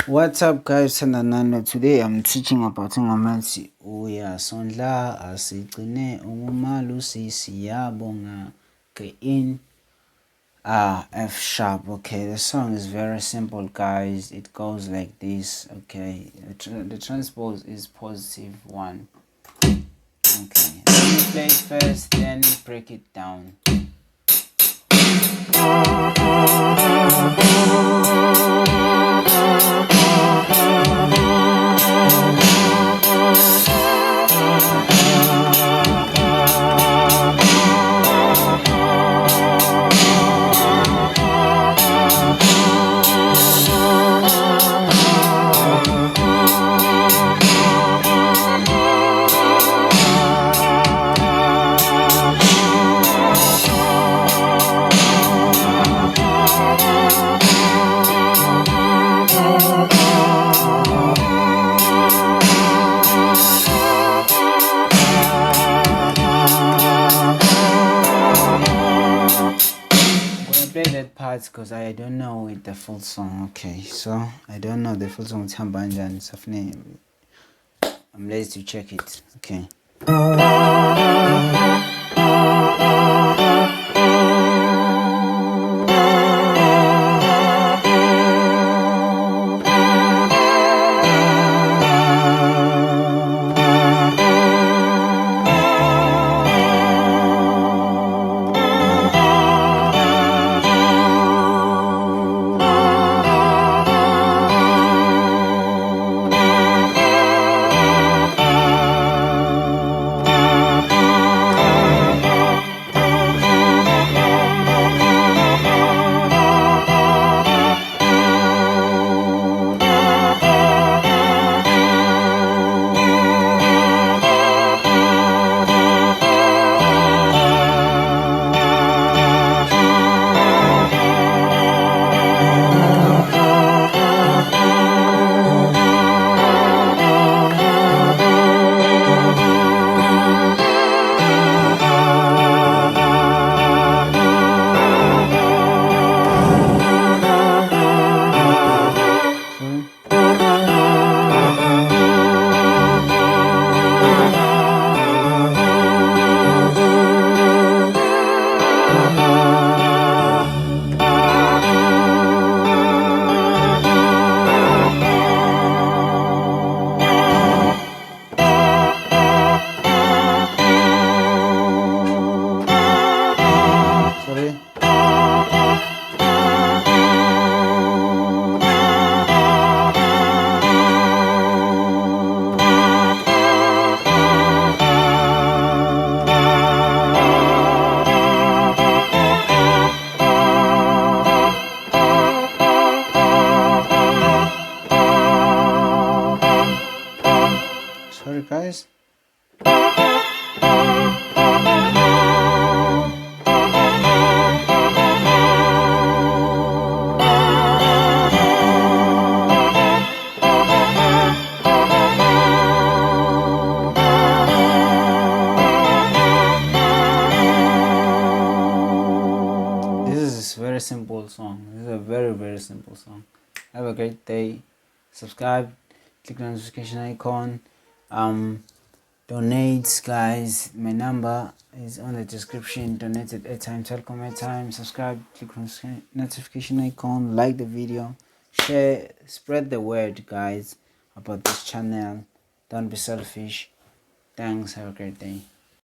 What's up, guys? Sananano. Today I'm teaching about ngamanzi Uyasondla asigcine umumalusi siyabonga in F sharp. Okay, the song is very simple, guys. It goes like this. Okay, the transpose is +1. Okay, let me play it first, then break it down. Play that part because I don't know it the full song. Okay, so I don't know the full song. I'm lazy to check it. Okay. Sorry, guys. This is a very simple song. This is a very simple song. Have a great day. Subscribe, click the notification icon. Donate, guys. My number is on the description. Donate at airtime, Telkom airtime. Subscribe, click the notification icon, like the video, share, spread the word, guys, about this channel. Don't be selfish. Thanks. Have a great day.